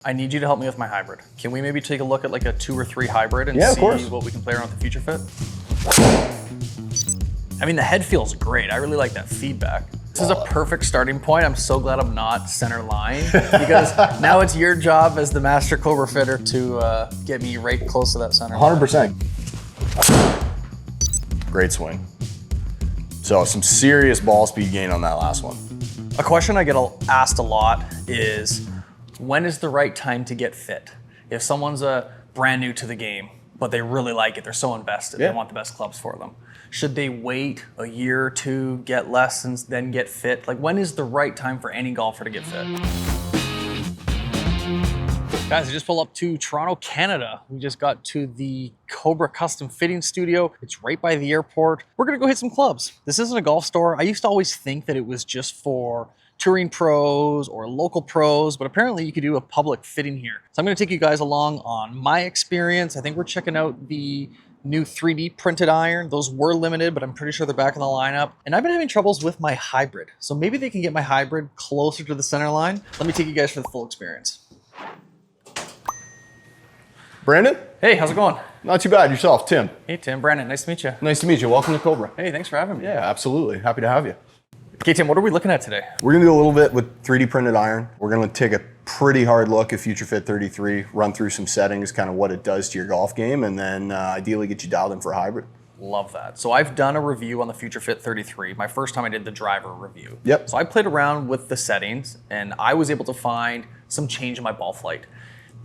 I need you to help me with my hybrid. Can we maybe take a look at like a 2 or 3 hybrid and see what we can play around with the Future Fit? I mean, the head feels great. I really like that feedback. This is a perfect starting point. I'm so glad I'm not center line because now it's your job as the master Cobra fitter to get me right close to that center. 100%. Great swing. So some serious ball speed gain on that last one. A question I get asked a lot is, when is the right time to get fit? If someone's brand new to the game, but they really like it, they're so invested, they want the best clubs for them. Should they wait a year or two, get lessons, then get fit? Like, when is the right time for any golfer to get fit? Guys, I just pulled up to Toronto, Canada. We just got to the Cobra custom fitting studio. It's right by the airport. We're gonna go hit some clubs. This isn't a golf store. I used to always think that it was just for touring pros or local pros, but apparently you could do a public fitting here. So I'm gonna take you guys along on my experience. I think we're checking out the new 3D printed iron. Those were limited, but I'm pretty sure they're back in the lineup. And I've been having troubles with my hybrid. So maybe they can get my hybrid closer to the center line. Let me take you guys for the full experience. Brandon? Hey, how's it going? Not too bad. Yourself, Tim. Hey, Tim. Brandon, nice to meet you. Nice to meet you. Welcome to Cobra. Hey, thanks for having me. Yeah, absolutely. Happy to have you. Okay, Tim, what are we looking at today? We're gonna do a little bit with 3D printed iron. We're gonna take a pretty hard look at Future Fit 33, run through some settings, kind of what it does to your golf game, and then ideally get you dialed in for a hybrid. Love that. So I've done a review on the Future Fit 33. My first time I did the driver review. Yep. So I played around with the settings and I was able to find some change in my ball flight.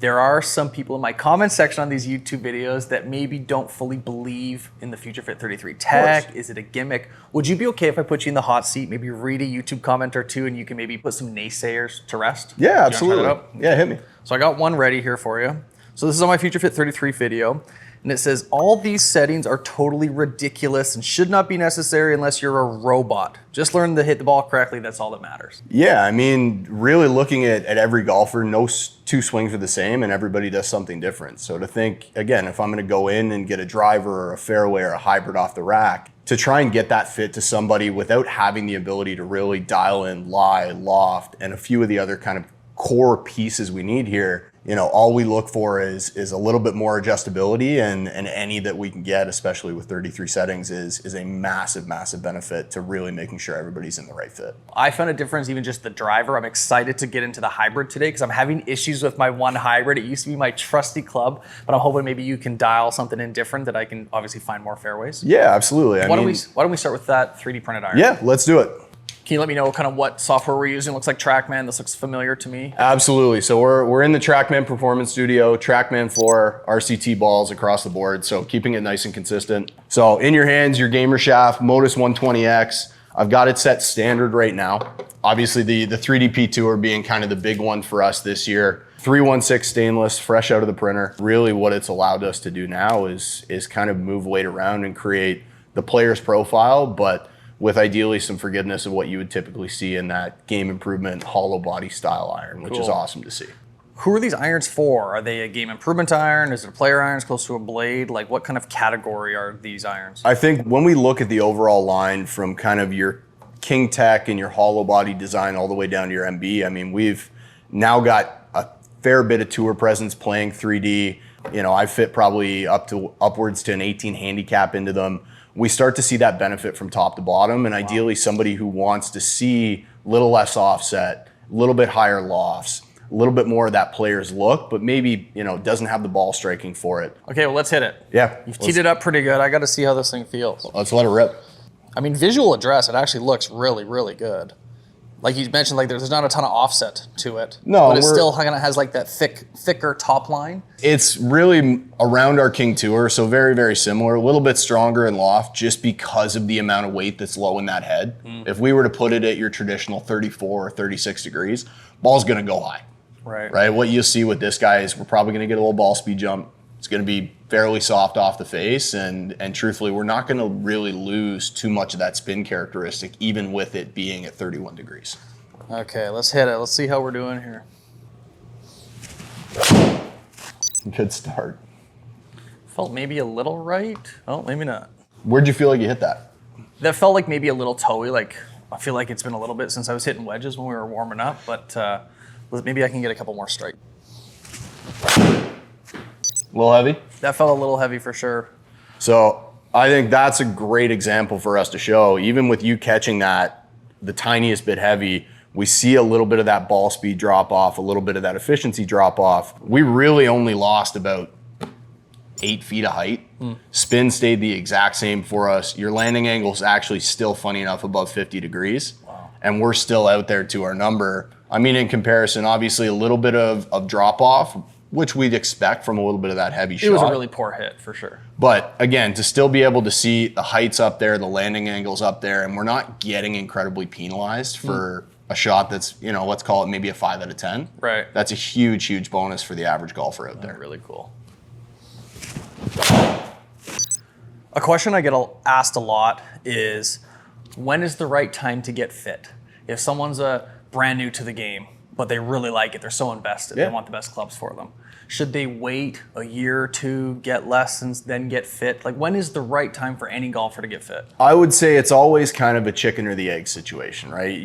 There are some people in my comment section on these YouTube videos that maybe don't fully believe in the Future Fit 33 tech. Is it a gimmick? Would you be okay if I put you in the hot seat, maybe read a YouTube comment or two, and you can maybe put some naysayers to rest? Yeah, absolutely. Yeah, hit me. So I got one ready here for you. So this is on my Future Fit 33 video. And it says, all these settings are totally ridiculous and should not be necessary unless you're a robot. Just learn to hit the ball correctly, that's all that matters. Yeah, I mean, really looking at every golfer, no 2 swings are the same and everybody does something different. So to think, again, if I'm gonna go in and get a driver or a fairway or a hybrid off the rack, to try and get that fit to somebody without having the ability to really dial in lie, loft, and a few of the other kind of core pieces we need here, you know, all we look for is a little bit more adjustability, and any that we can get, especially with 33 settings, is a massive, massive benefit to really making sure everybody's in the right fit. I found a difference even just the driver. I'm excited to get into the hybrid today because I'm having issues with my one hybrid. It used to be my trusty club, but I'm hoping maybe you can dial something in different that I can obviously find more fairways. Yeah, absolutely. Why don't we start with that 3D printed iron? Yeah, let's do it. Can you let me know kind of what software we're using? It looks like TrackMan. This looks familiar to me. Absolutely. So we're in the TrackMan Performance Studio, TrackMan floor, RCT balls across the board. So keeping it nice and consistent. So in your hands, your gamer shaft, Modus 120X. I've got it set standard right now. Obviously the 3DP Tour being kind of the big one for us this year. 316 stainless, fresh out of the printer. Really what it's allowed us to do now is kind of move weight around and create the player's profile, but with ideally some forgiveness of what you would typically see in that game improvement hollow body style iron, which is awesome to see. Who are these irons for? Are they a game improvement iron? Is it a player iron close to a blade? Like, what kind of category are these irons? I think when we look at the overall line from kind of your King Tech and your hollow body design all the way down to your MB, I mean, we've now got a fair bit of tour presence playing 3D. You know, I fit probably upwards to an 18 handicap into them. We start to see that benefit from top to bottom, and ideally somebody who wants to see a little less offset, a little bit higher lofts, a little bit more of that player's look, but maybe, you know, doesn't have the ball striking for it. Okay, well, let's hit it. Yeah. You've teed it up pretty good. I got to see how this thing feels. Let's let it rip. I mean, visual address, it actually looks really, really good. Like you mentioned, like there's not a ton of offset to it. No, but it still kind of has like that thicker top line. It's really around our King Tour, so very, very similar. A little bit stronger in loft just because of the amount of weight that's low in that head. If we were to put it at your traditional 34 or 36 degrees, ball's gonna go high. Right. What you'll see with this guy is we're probably gonna get a little ball speed jump. It's gonna be fairly soft off the face, and truthfully, we're not gonna really lose too much of that spin characteristic, even with it being at 31 degrees. Okay, let's hit it. Let's see how we're doing here. Good start. Felt maybe a little right. Oh, maybe not. Where'd you feel like you hit that? That felt like maybe a little toey. Like I feel like it's been a little bit since I was hitting wedges when we were warming up, but maybe I can get a couple more straight. A little heavy? That felt a little heavy for sure. So I think that's a great example for us to show. Even with you catching that, the tiniest bit heavy, we see a little bit of that ball speed drop off, a little bit of that efficiency drop off. We really only lost about 8 feet of height. Spin stayed the exact same for us. Your landing angle is actually still, funny enough, above 50 degrees. Wow. And we're still out there to our number. I mean, in comparison, obviously a little bit of drop off, which we'd expect from a little bit of that heavy shot. It was a really poor hit for sure. But again, to still be able to see the heights up there, the landing angles up there, and we're not getting incredibly penalized for a shot that's, you know, let's call it maybe a 5 out of 10. Right. That's a huge, huge bonus for the average golfer out there. Really cool. A question I get asked a lot is, when is the right time to get fit? If someone's brand new to the game, but they really like it, they're so invested, they want the best clubs for them. Should they wait a year or two, get lessons, then get fit? Like, when is the right time for any golfer to get fit? I would say it's always kind of a chicken or the egg situation, right?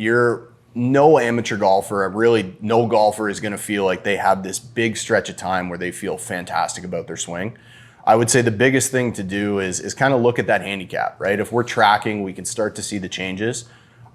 No amateur golfer, really no golfer is going to feel like they have this big stretch of time where they feel fantastic about their swing. I would say the biggest thing to do is kind of look at that handicap, right? If we're tracking, we can start to see the changes.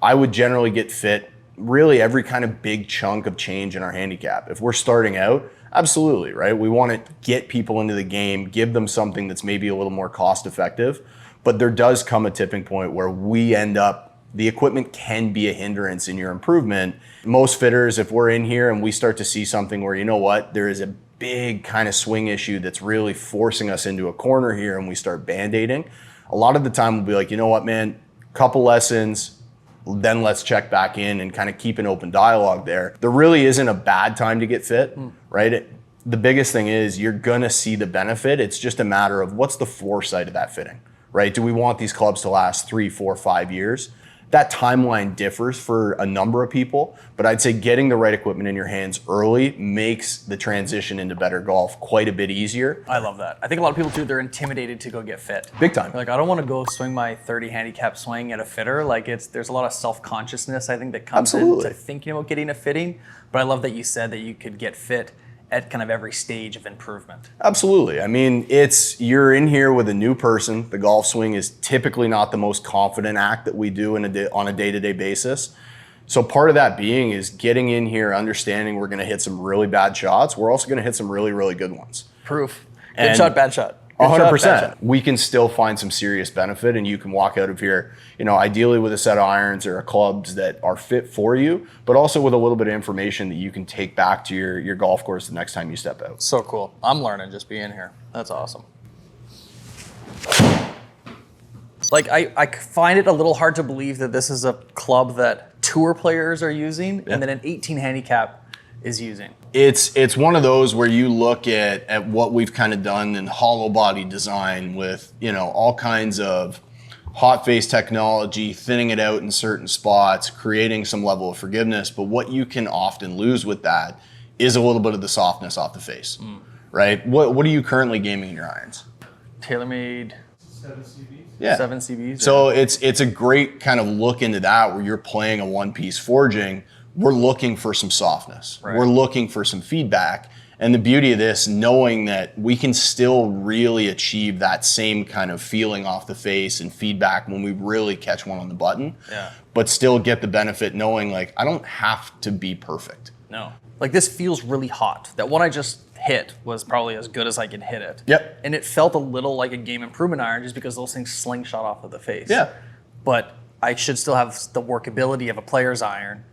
I would generally get fit really every kind of big chunk of change in our handicap. If we're starting out, absolutely, right? We want to get people into the game, give them something that's maybe a little more cost effective, but there does come a tipping point where we end up, the equipment can be a hindrance in your improvement. Most fitters, if we're in here and we start to see something where, you know what, there is a big kind of swing issue that's really forcing us into a corner here and we start band-aiding, a lot of the time we'll be like, you know what, man, couple lessons, then let's check back in and kind of keep an open dialogue there. There really isn't a bad time to get fit, right? The biggest thing is you're gonna see the benefit. It's just a matter of what's the foresight of that fitting, right? Do we want these clubs to last 3, 4, 5 years? That timeline differs for a number of people, but I'd say getting the right equipment in your hands early makes the transition into better golf quite a bit easier. I love that. I think a lot of people too, they're intimidated to go get fit. Big time. They're like, I don't want to go swing my 30 handicap swing at a fitter. Like, there's a lot of self-consciousness, I think, that comes into thinking about getting a fitting. But I love that you said that you could get fit at kind of every stage of improvement. Absolutely. I mean, you're in here with a new person. The golf swing is typically not the most confident act that we do on a day-to-day basis. So part of that being is getting in here, understanding we're going to hit some really bad shots. We're also going to hit some really, really good ones. Proof. Good shot, bad shot. 100%. We can still find some serious benefit, and you can walk out of here, you know, ideally with a set of irons or clubs that are fit for you, but also with a little bit of information that you can take back to your golf course the next time you step out. So cool. I'm learning just being here. That's awesome. Like, I find it a little hard to believe that this is a club that tour players are using and then an 18 handicap is using. It's one of those where you look at what we've kind of done in hollow body design with, you know, all kinds of hot face technology, thinning it out in certain spots, creating some level of forgiveness. But what you can often lose with that is a little bit of the softness off the face, right? What are you currently gaming in your irons? TaylorMade 7 CBs. Yeah. 7 CBs. So it's a great kind of look into that where you're playing a one-piece forging. We're looking for some softness. Right. We're looking for some feedback. And the beauty of this, knowing that we can still really achieve that same kind of feeling off the face and feedback when we really catch one on the button, but still get the benefit knowing, like, I don't have to be perfect. No. Like, this feels really hot. That one I just hit was probably as good as I could hit it. Yep. And it felt a little like a game improvement iron just because those things slingshot off of the face. Yeah. But I should still have the workability of a player's iron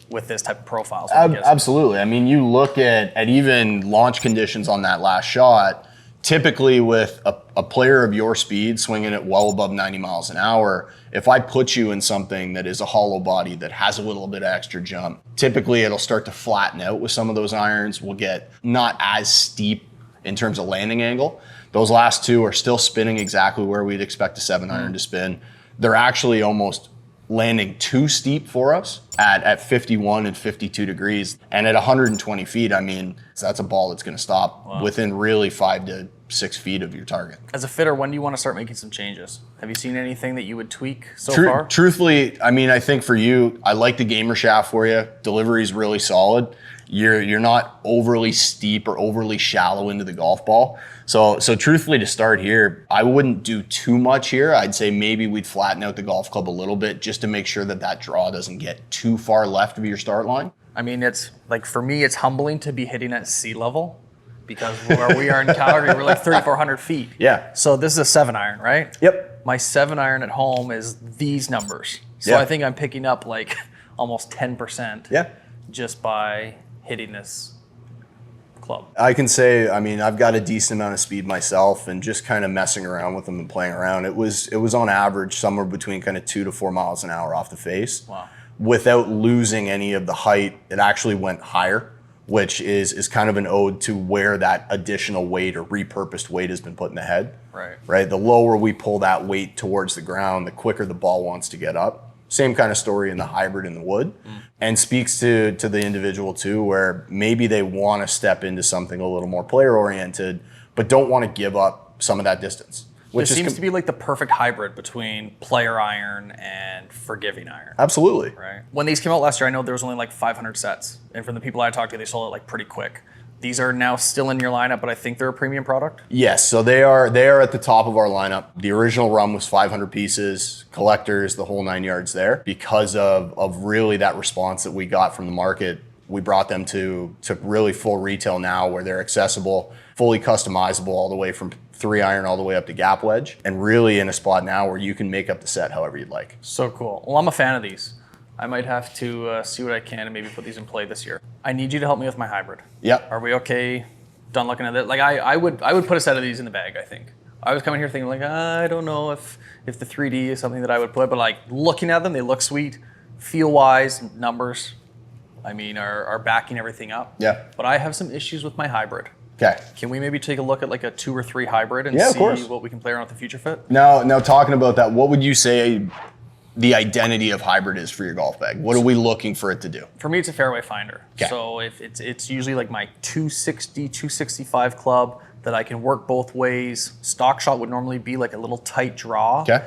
with this type of profile. So Absolutely. I mean, you look at even launch conditions on that last shot, typically with a player of your speed swinging at well above 90 miles an hour, if I put you in something that is a hollow body that has a little bit of extra jump, typically it'll start to flatten out with some of those irons. We'll get not as steep in terms of landing angle. Those last two are still spinning exactly where we'd expect a 7-iron to spin. They're actually almost landing too steep for us at 51 and 52 degrees. And at 120 feet, I mean, that's a ball that's going to stop within really 5 to 6 feet of your target. As a fitter, when do you want to start making some changes? Have you seen anything that you would tweak so far? Truthfully, I mean, I think for you, I like the gamer shaft for you. Delivery is really solid. You're not overly steep or overly shallow into the golf ball. So truthfully, to start here, I wouldn't do too much here. I'd say maybe we'd flatten out the golf club a little bit just to make sure that that draw doesn't get too far left of your start line. I mean, it's like, for me, it's humbling to be hitting at sea level, because where we are in Calgary, we're like 3,400 feet. Yeah. So this is a 7-iron, right? Yep. My 7-iron at home is these numbers. So Yeah. I think I'm picking up like almost 10% Yeah. just by hitting this club. I can say, I mean, I've got a decent amount of speed myself, and just kind of messing around with them and playing around, it was on average somewhere between kind of 2 to 4 miles an hour off the face. Wow. Without losing any of the height. It actually went higher, which is kind of an ode to where that additional weight or repurposed weight has been put in the head. Right. The lower we pull that weight towards the ground, the quicker the ball wants to get up. Same kind of story in the hybrid in the wood, and speaks to the individual too, where maybe they want to step into something a little more player oriented, but don't want to give up some of that distance. Which seems to be like the perfect hybrid between player iron and forgiving iron. Absolutely. Right. When these came out last year, I know there was only like 500 sets. And from the people I talked to, they sold it like pretty quick. These are now still in your lineup, but I think they're a premium product. Yes, so they are at the top of our lineup. The original run was 500 pieces, collectors, the whole 9 yards there. Because of really that response that we got from the market, we brought them to really full retail now, where they're accessible, fully customizable, all the way from 3-iron all the way up to gap wedge, and really in a spot now where you can make up the set however you'd like. So cool. Well, I'm a fan of these. I might have to see what I can and maybe put these in play this year. I need you to help me with my hybrid. Yep. Are we okay? Done looking at it? Like I would put a set of these in the bag, I think. I was coming here thinking like, I don't know if the 3D is something that I would put, but like looking at them, they look sweet. Feel wise, numbers, I mean, are backing everything up. Yeah. But I have some issues with my hybrid. Okay. Can we maybe take a look at like a 2 or 3 hybrid and of see course. what we can play around with the future fit? Now talking about that, what would you say the identity of hybrid is for your golf bag? What are we looking for it to do? For me, it's a fairway finder. Okay. So if it's usually like my 260, 265 club that I can work both ways. Stock shot would normally be like a little tight draw. Okay.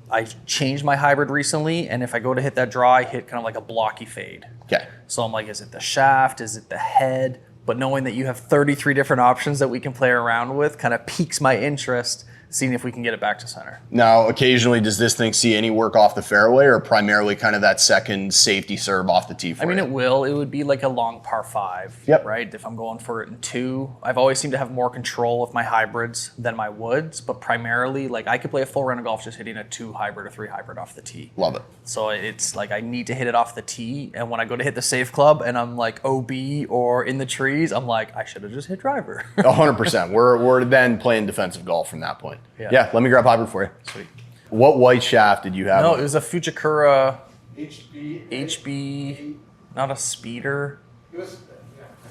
I changed my hybrid recently, and if I go to hit that draw, I hit kind of like a blocky fade. Okay. So I'm like, is it the shaft? Is it the head? But knowing that you have 33 different options that we can play around with kind of piques my interest, seeing if we can get it back to center. Now, occasionally, does this thing see any work off the fairway, or primarily kind of that second safety serve off the tee for I mean, you? it will. It would be like a long par 5, Yep. right? If I'm going for it in 2. I've always seemed to have more control of my hybrids than my woods, but primarily, like I could play a full round of golf just hitting a 2 hybrid or 3 hybrid off the tee. Love it. So it's like I need to hit it off the tee, and when I go to hit the safe club and I'm like OB or in the trees, I'm like, I should have just hit driver. 100%. We're then playing defensive golf from that point. Yeah. Let me grab hybrid for you. Sweet. What white shaft did you have? No, on it was a Fujikura HB. HB, not a speeder.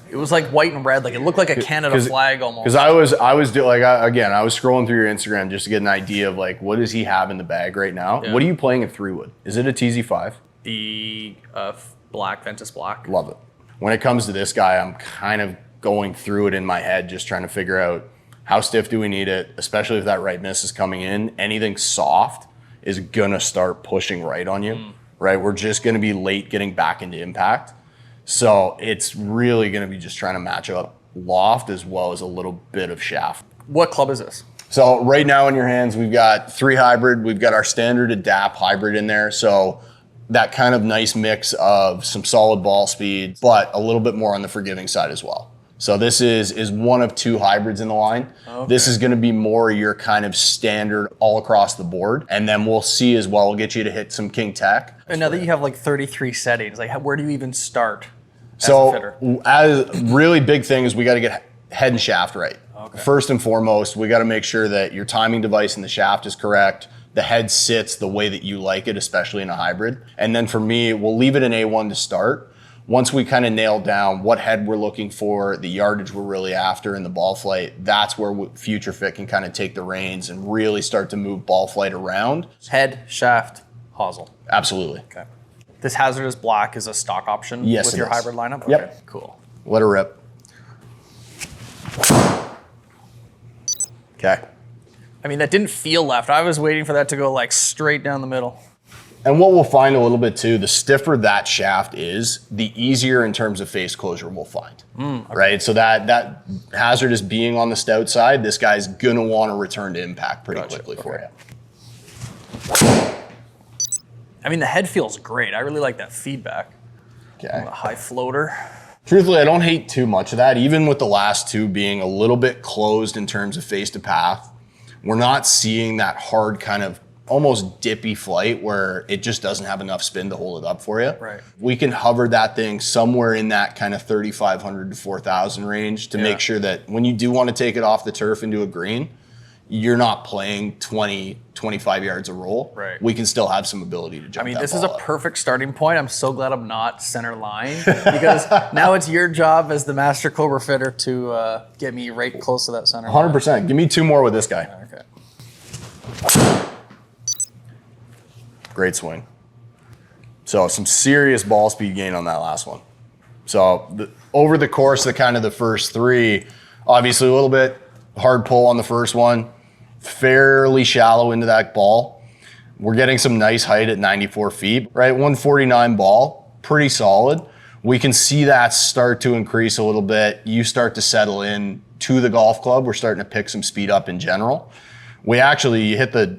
It was like white and red, like it looked like a Canada flag almost. Because I was I was scrolling through your Instagram just to get an idea of like, what does he have in the bag right now? Yeah. What are you playing at 3-wood? Is it a TZ5? The black, Ventus black. Love it. When it comes to this guy, I'm kind of going through it in my head, just trying to figure out how stiff do we need it, especially if that right miss is coming in. Anything soft is gonna start pushing right on you, right? We're just gonna be late getting back into impact. So it's really gonna be just trying to match up loft as well as a little bit of shaft. What club is this? So right now in your hands, we've got 3 hybrid. We've got our standard adapt hybrid in there. So that kind of nice mix of some solid ball speed, but a little bit more on the forgiving side as well. So this is one of 2 hybrids in the line. Okay. This is going to be more your kind of standard all across the board. And then we'll see as well. We'll get you to hit some King Tech. And now that you have like 33 settings, like where do you even start as a fitter? So as really big thing is we got to get head and shaft right. Okay. First and foremost, we got to make sure that your timing device in the shaft is correct. The head sits the way that you like it, especially in a hybrid. And then for me, we'll leave it in A1 to start. Once we kind of nail down what head we're looking for, the yardage we're really after, and the ball flight, that's where Future Fit can kind of take the reins and really start to move ball flight around. Head, shaft, hosel. Absolutely. Okay. This hazardous black is a stock option Yes, with it your is. hybrid lineup? Yep. Okay, cool. Let her rip. Okay. I mean, that didn't feel left. I was waiting for that to go like straight down the middle. And what we'll find a little bit too, the stiffer that shaft is, the easier in terms of face closure we'll find, right? So that hazardous being on the stout side, this guy's gonna want to return to impact pretty quickly for you. I mean, the head feels great. I really like that feedback. Okay. The high floater. Truthfully, I don't hate too much of that, even with the last two being a little bit closed in terms of face to path. We're not seeing that hard kind of almost dippy flight where it just doesn't have enough spin to hold it up for you. Right. We can hover that thing somewhere in that kind of 3,500 to 4,000 range to make sure that when you do want to take it off the turf into a green, you're not playing 20, 25 yards a roll. Right. We can still have some ability to jump. I mean, that this is ball a up. perfect starting point. I'm so glad I'm not center line because now it's your job as the master Cobra fitter to get me right close to that center line. 100%. Give me two more with this guy. Okay. Great swing. So some serious ball speed gain on that last one. So over the course of kind of the first three, obviously a little bit hard pull on the first one, fairly shallow into that ball. We're getting some nice height at 94 feet, right? 149 ball, pretty solid. We can see that start to increase a little bit. You start to settle in to the golf club. We're starting to pick some speed up in general. We actually hit the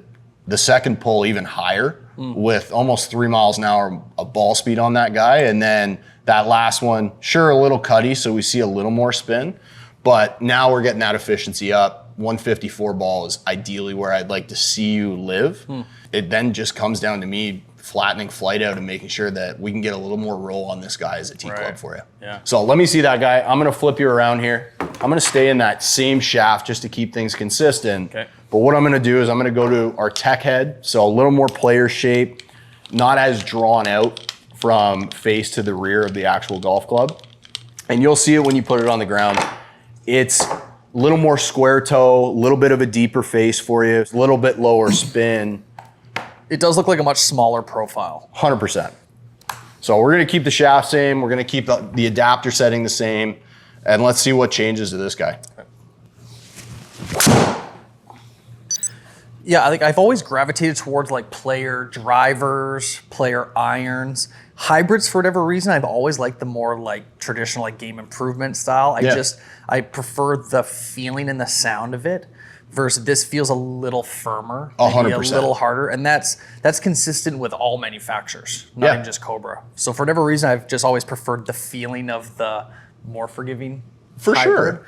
second pull even higher with almost 3 miles an hour of ball speed on that guy. And then that last one, sure, a little cutty, so we see a little more spin. But now we're getting that efficiency up. 154 ball is ideally where I'd like to see you live. It then just comes down to me flattening flight out and making sure that we can get a little more roll on this guy as a tee club for you. Yeah. So let me see that guy. I'm gonna flip you around here. I'm gonna stay in that same shaft just to keep things consistent. Okay. But what I'm gonna do is I'm gonna go to our tech head. So a little more player shape, not as drawn out from face to the rear of the actual golf club. And you'll see it when you put it on the ground. It's a little more square toe, a little bit of a deeper face for you, a little bit lower spin. It does look like a much smaller profile. 100%. So we're gonna keep the shaft same, we're gonna keep the adapter setting the same, and let's see what changes to this guy. Yeah, I think I've always gravitated towards like player drivers, player irons. Hybrids, for whatever reason, I've always liked the more like traditional like game improvement style. I prefer the feeling and the sound of it versus this feels a little firmer, maybe 100%. a little harder. And that's consistent with all manufacturers, not even just Cobra. So for whatever reason, I've just always preferred the feeling of the more forgiving For hybrid. sure.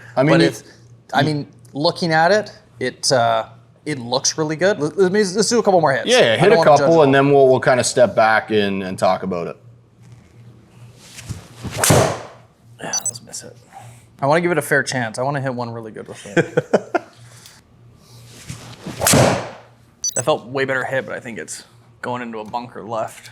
I mean, looking at it, it looks really good. Let's do a couple more hits. Yeah, hit a couple and then we'll kind of step back and talk about it. Yeah, let's miss it. I want to give it a fair chance. I want to hit one really good with it. That felt way better hit, but I think it's going into a bunker left.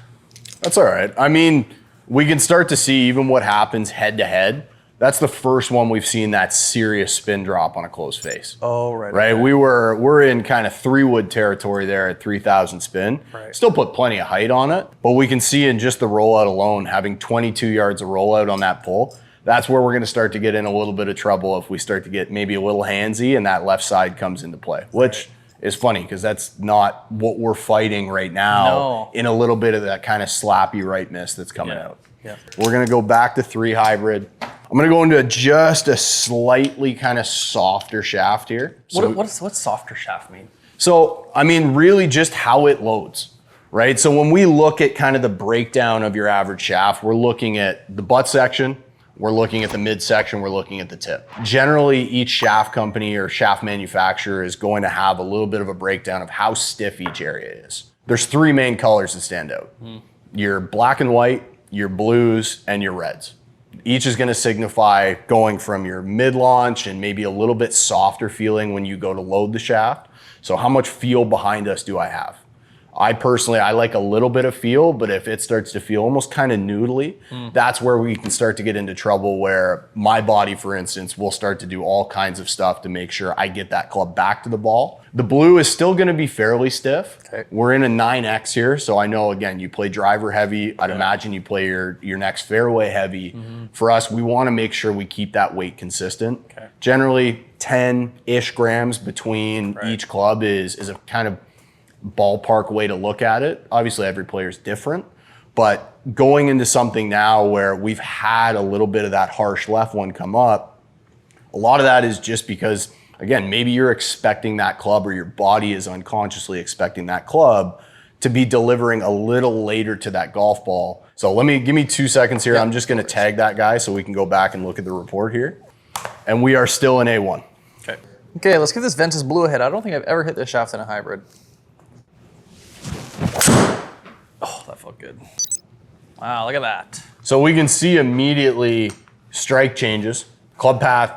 That's all right. I mean, we can start to see even what happens head to head. That's the first one we've seen that serious spin drop on a closed face. Oh, right. Right. Okay. We're in kind of 3-wood territory there at 3,000 spin. Right. Still put plenty of height on it, but we can see in just the rollout alone, having 22 yards of rollout on that pull, that's where we're going to start to get in a little bit of trouble if we start to get maybe a little handsy and that left side comes into play, which is funny because that's not what we're fighting right now in a little bit of that kind of slappy right miss that's coming out. Yeah. We're going to go back to 3 hybrid. I'm going to go into just a slightly kind of softer shaft here. What's softer shaft mean? So, I mean, really just how it loads, right? So when we look at kind of the breakdown of your average shaft, we're looking at the butt section, we're looking at the midsection, we're looking at the tip. Generally, each shaft company or shaft manufacturer is going to have a little bit of a breakdown of how stiff each area is. There's 3 main colors that stand out. Your black and white, your blues, and your reds. Each is going to signify going from your mid-launch and maybe a little bit softer feeling when you go to load the shaft. So how much feel behind us do I have? I personally like a little bit of feel, but if it starts to feel almost kind of noodly, that's where we can start to get into trouble where my body, for instance, will start to do all kinds of stuff to make sure I get that club back to the ball. The blue is still going to be fairly stiff. Okay. We're in a 9X here, so I know, again, you play driver heavy. I'd imagine you play your next fairway heavy. For us, we want to make sure we keep that weight consistent. Okay. Generally, 10-ish grams between each club is a kind of ballpark way to look at it. Obviously, every player is different, but going into something now where we've had a little bit of that harsh left one come up, a lot of that is just because, again, maybe you're expecting that club, or your body is unconsciously expecting that club to be delivering a little later to that golf ball. So give me 2 seconds here. I'm just going to tag that guy so we can go back and look at the report here. And we are still in A1. Okay, let's give this Ventus Blue a hit. I don't think I've ever hit this shaft in a hybrid. Oh, that felt good. Wow, look at that. So we can see immediately strike changes. Club path,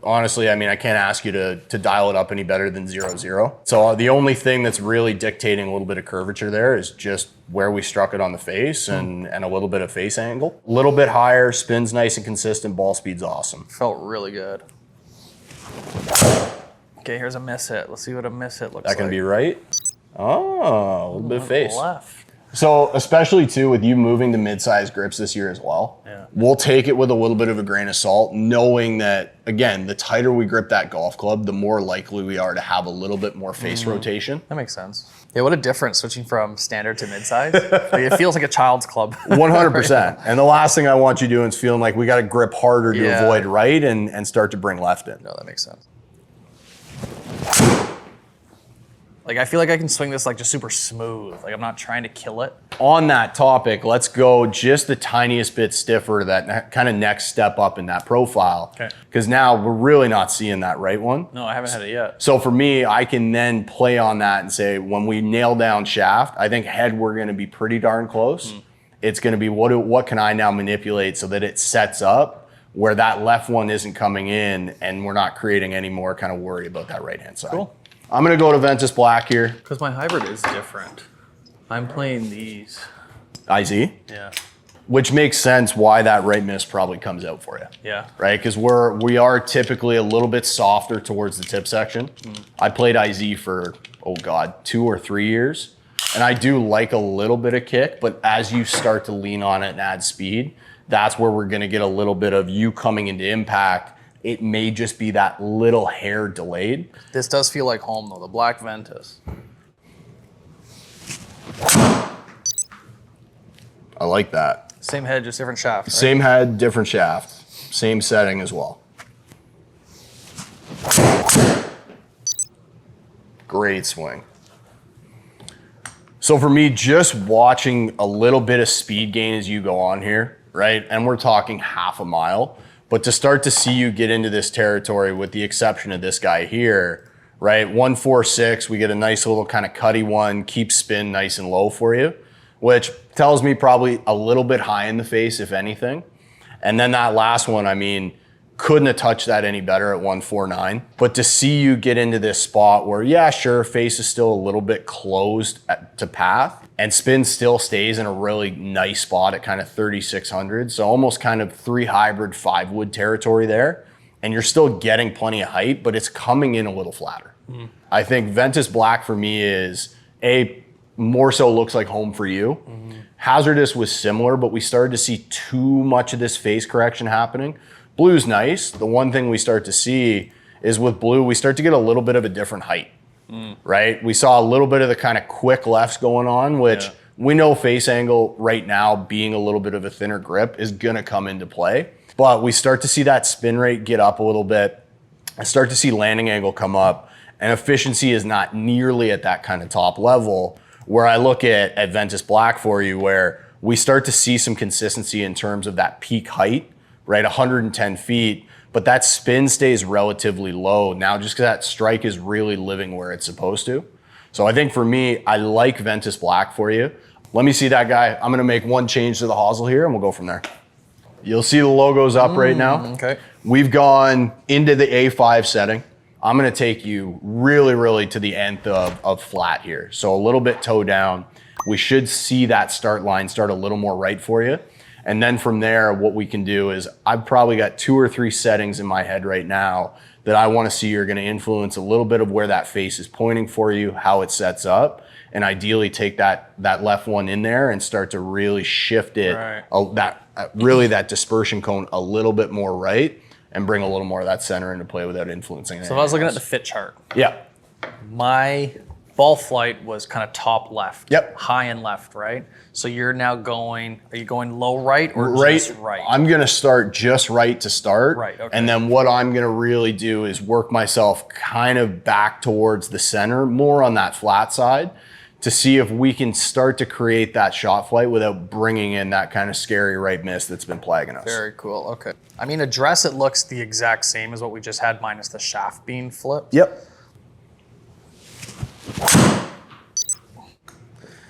honestly, I mean, I can't ask you to dial it up any better than 0-0. So the only thing that's really dictating a little bit of curvature there is just where we struck it on the face and a little bit of face angle. A little bit higher, spin's nice and consistent, ball speed's awesome. Felt really good. Okay, here's a miss hit. Let's see what a miss hit looks like. That can be right. Oh, a little bit of face. Left. So especially too with you moving to mid-size grips this year as well, we'll take it with a little bit of a grain of salt, knowing that, again, the tighter we grip that golf club, the more likely we are to have a little bit more face rotation. That makes sense. Yeah, what a difference switching from standard to mid-size. Like, it feels like a child's club. 100%. And the last thing I want you doing is feeling like we got to grip harder to avoid right and start to bring left in. No, that makes sense. Like, I feel like I can swing this like just super smooth. Like, I'm not trying to kill it. On that topic, let's go just the tiniest bit stiffer, that kind of next step up in that profile. Okay. Because now we're really not seeing that right one. No, I haven't had it yet. So for me, I can then play on that and say, when we nail down shaft, I think head we're going to be pretty darn close. It's going to be what can I now manipulate so that it sets up where that left one isn't coming in and we're not creating any more kind of worry about that right-hand side. Cool. I'm going to go to Ventus Black here. Because my hybrid is different. I'm playing these. IZ? Yeah. Which makes sense why that right miss probably comes out for you. Yeah. Right? Because we are typically a little bit softer towards the tip section. I played IZ for, 2 or 3 years. And I do like a little bit of kick, but as you start to lean on it and add speed, that's where we're going to get a little bit of you coming into impact. It may just be that little hair delayed. This does feel like home though, the black Ventus. I like that. Same head, just different shaft, right? Same head, different shaft. Same setting as well. Great swing. So for me, just watching a little bit of speed gain as you go on here, right? And we're talking half a mile. But to start to see you get into this territory, with the exception of this guy here, right? 1-4-6, we get a nice little kind of cutty one, keep spin nice and low for you, which tells me probably a little bit high in the face, if anything. And then that last one, I mean, couldn't have touched that any better at 1-4-9. But to see you get into this spot where, yeah, sure, face is still a little bit closed to path, and spin still stays in a really nice spot at kind of 3,600. So almost kind of 3 hybrid 5 wood territory there. And you're still getting plenty of height, but it's coming in a little flatter. I think Ventus Black for me is more so looks like home for you. Hazardous was similar, but we started to see too much of this face correction happening. Blue's nice. The one thing we start to see is with blue, we start to get a little bit of a different height. Right? We saw a little bit of the kind of quick lefts going on, which we know face angle right now being a little bit of a thinner grip is going to come into play. But we start to see that spin rate get up a little bit. I start to see landing angle come up, and efficiency is not nearly at that kind of top level where I look at Ventus Black for you, where we start to see some consistency in terms of that peak height, right? 110 feet. But that spin stays relatively low now just because that strike is really living where it's supposed to. So I think for me, I like Ventus Black for you. Let me see that guy. I'm going to make one change to the hosel here and we'll go from there. You'll see the logo's up right now. Okay. We've gone into the A5 setting. I'm going to take you really, really to the nth of flat here. So a little bit toe down. We should see that start line start a little more right for you. And then from there, what we can do is I've probably got 2 or 3 settings in my head right now that I want to see are going to influence a little bit of where that face is pointing for you, how it sets up, and ideally take that left one in there and start to really shift it, that dispersion cone a little bit more right and bring a little more of that center into play without influencing it. So if I was looking at the fit chart. Yeah. My ball flight was kind of top left. Yep. High and left, right? So you're now going, are you going low right or just right? I'm going to start just right to start. Right, okay. And then what I'm going to really do is work myself kind of back towards the center, more on that flat side, to see if we can start to create that shot flight without bringing in that kind of scary right miss that's been plaguing us. Very cool, okay. I mean, address, it looks the exact same as what we just had, minus the shaft being flipped. Yep.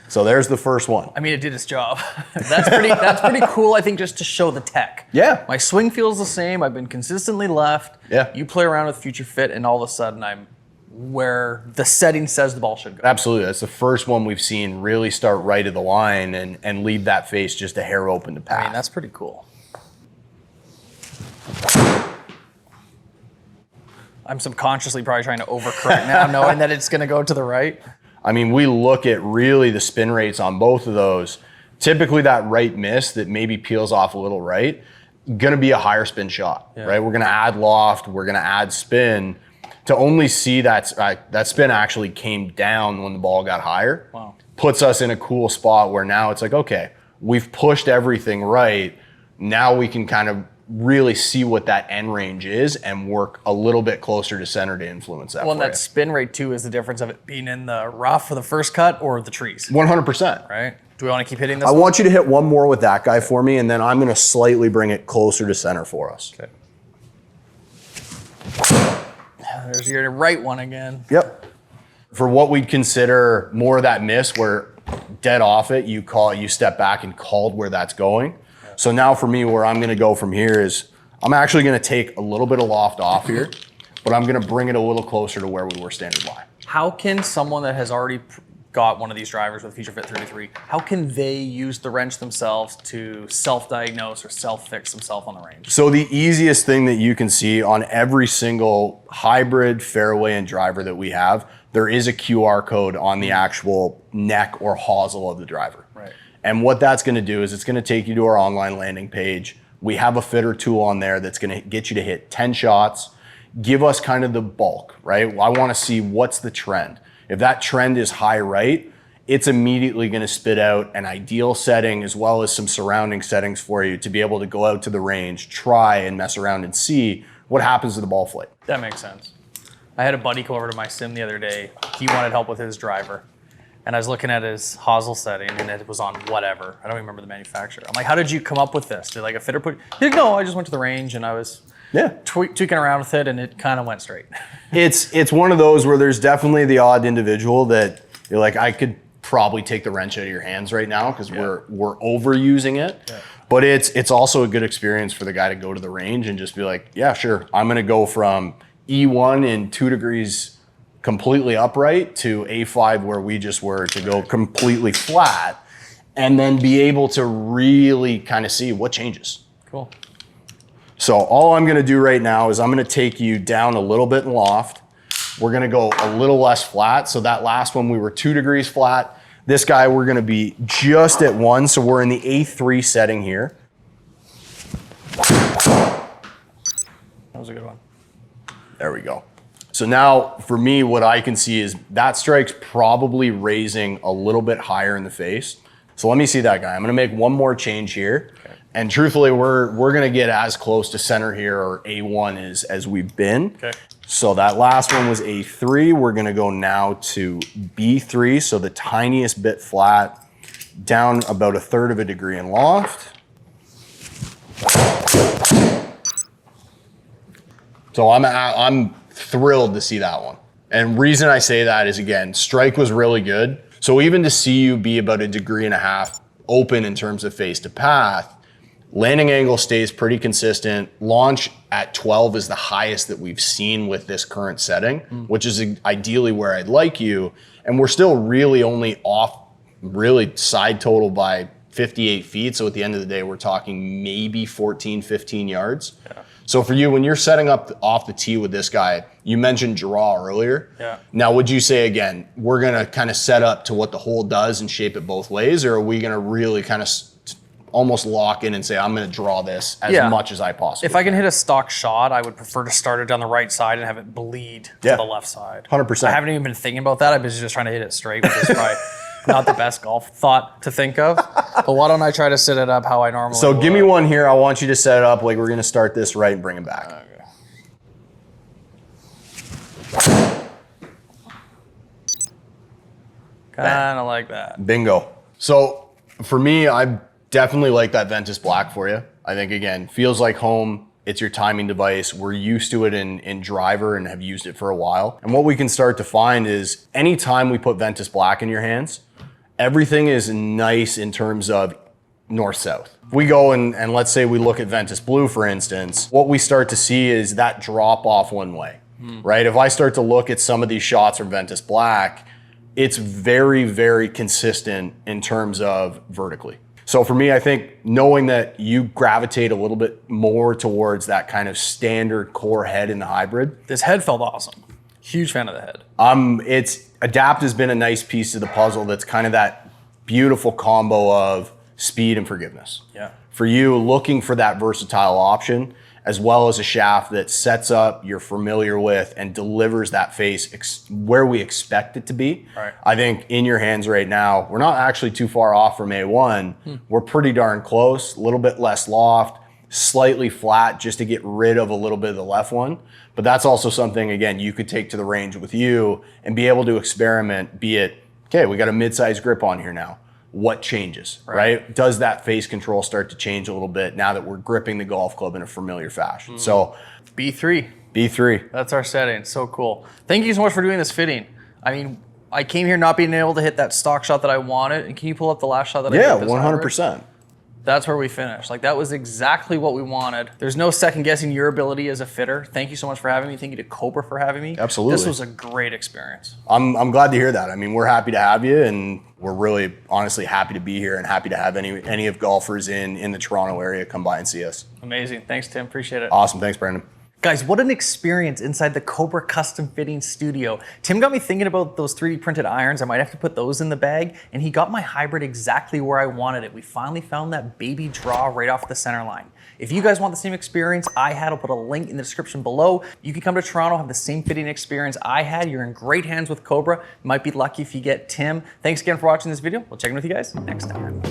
So there's the first one. I mean, it did its job. That's pretty cool, I think, just to show the tech. Yeah. My swing feels the same. I've been consistently left. Yeah. You play around with Future Fit, and all of a sudden I'm where the setting says the ball should go. Absolutely. That's the first one we've seen really start right of the line and leave that face just a hair open to pass. I mean, that's pretty cool. I'm subconsciously probably trying to overcorrect now, knowing that it's going to go to the right. I mean, we look at really the spin rates on both of those. Typically that right miss that maybe peels off a little right, gonna be a higher spin shot, right? We're gonna add loft, we're gonna add spin. To only see that spin actually came down when the ball got higher, wow, puts us in a cool spot where now it's like, okay, we've pushed everything right. Now we can kind of really see what that end range is and work a little bit closer to center to influence that. Well, and that spin rate too is the difference of it being in the rough for the first cut or the trees. 100%. Right? Do we want to keep hitting this? I want you to hit one more with that guy for me, and then I'm going to slightly bring it closer to center for us. Okay. There's your right one again. Yep. For what we'd consider more of that miss where dead off it, you step back and called where that's going. Yeah. So now for me, where I'm going to go from here is I'm actually going to take a little bit of loft off here, but I'm going to bring it a little closer to where we were standard lie. How can someone that has already got one of these drivers with Future Fit 33, how can they use the wrench themselves to self-diagnose or self-fix themselves on the range? So the easiest thing that you can see on every single hybrid, fairway, and driver that we have, there is a QR code on the actual neck or hosel of the driver. Right. And what that's going to do is it's going to take you to our online landing page. We have a fitter tool on there that's going to get you to hit 10 shots, give us kind of the bulk, right? I want to see what's the trend. If that trend is high right, it's immediately going to spit out an ideal setting as well as some surrounding settings for you to be able to go out to the range, try and mess around and see what happens to the ball flight. That makes sense. I had a buddy come over to my sim the other day. He wanted help with his driver. And I was looking at his hosel setting and it was on whatever. I don't remember the manufacturer. I'm like, how did you come up with this? Did like a fitter put? He's like, no, I just went to the range and I was tweaking around with it and it kind of went straight. It's one of those where there's definitely the odd individual that you're like, I could probably take the wrench out of your hands right now because we're overusing it. Yeah. But it's also a good experience for the guy to go to the range and just be like, yeah, sure. I'm going to go from E1 in 2 degrees completely upright to A5 where we just were to go completely flat and then be able to really kind of see what changes. Cool. So all I'm going to do right now is I'm going to take you down a little bit in loft. We're going to go a little less flat. So that last one we were 2 degrees flat. This guy we're going to be just at 1. So we're in the A3 setting here. That was a good one. There we go. So now for me, what I can see is that strike's probably raising a little bit higher in the face. So let me see that guy. I'm going to make one more change here. Okay. And truthfully, we're going to get as close to center here or A1 as we've been. Okay. So that last one was A3. We're going to go now to B3. So the tiniest bit flat, down about 1/3 of a degree in loft. So I'm thrilled to see that one. And reason I say that is, again, strike was really good. So even to see you be about 1.5 degrees open in terms of face to path, landing angle stays pretty consistent. Launch at 12 is the highest that we've seen with this current setting, which is ideally where I'd like you. And we're still really only off really side total by 58 feet. So at the end of the day, we're talking maybe 14, 15 yards. Yeah. So for you, when you're setting up off the tee with this guy, you mentioned draw earlier. Yeah. Now, would you say, again, we're going to kind of set up to what the hole does and shape it both ways, or are we going to really kind of almost lock in and say, I'm going to draw this as much as I possibly If I can hit a stock shot, I would prefer to start it down the right side and have it bleed to the left side. 100%. I haven't even been thinking about that. I've been just trying to hit it straight, which is probably not the best golf thought to think of. But why don't I try to set it up how I normally So would. give me one here. I want you to set it up like we're going to start this right and bring it back. Kind of like that. Bingo. So for me, I definitely like that Ventus Black for you. I think, again, feels like home. It's your timing device. We're used to it in driver and have used it for a while. And what we can start to find is anytime we put Ventus Black in your hands, everything is nice in terms of north-south. If we go and let's say we look at Ventus Blue, for instance, what we start to see is that drop off one way, right? If I start to look at some of these shots from Ventus Black, it's very, very consistent in terms of vertically. So for me, I think knowing that you gravitate a little bit more towards that kind of standard core head in the hybrid. This head felt awesome. Huge fan of the head. Adapt has been a nice piece of the puzzle that's kind of that beautiful combo of speed and forgiveness. Yeah. For you, looking for that versatile option, as well as a shaft that sets up, you're familiar with, and delivers that face where we expect it to be. Right. I think in your hands right now, we're not actually too far off from A1. We're pretty darn close, a little bit less loft, slightly flat just to get rid of a little bit of the left one. But that's also something, again, you could take to the range with you and be able to experiment, be it, okay, we got a mid-size grip on here now. What changes, right? Does that face control start to change a little bit now that we're gripping the golf club in a familiar fashion? So B3. B3. That's our setting. So cool. Thank you so much for doing this fitting. I mean, I came here not being able to hit that stock shot that I wanted. And can you pull up the last shot that I hit? Yeah, this 100%. That's where we finished. Like, that was exactly what we wanted. There's no second guessing your ability as a fitter. Thank you so much for having me. Thank you to Cobra for having me. Absolutely. This was a great experience. I'm glad to hear that. I mean, we're happy to have you, and we're really honestly happy to be here and happy to have any of golfers in the Toronto area come by and see us. Amazing. Thanks, Tim. Appreciate it. Awesome. Thanks, Brandon. Guys, what an experience inside the Cobra custom fitting studio. Tim got me thinking about those 3D printed irons. I might have to put those in the bag, and he got my hybrid exactly where I wanted it. We finally found that baby draw right off the center line. If you guys want the same experience I had, I'll put a link in the description below. You can come to Toronto, have the same fitting experience I had. You're in great hands with Cobra. You might be lucky if you get Tim. Thanks again for watching this video. We'll check in with you guys next time.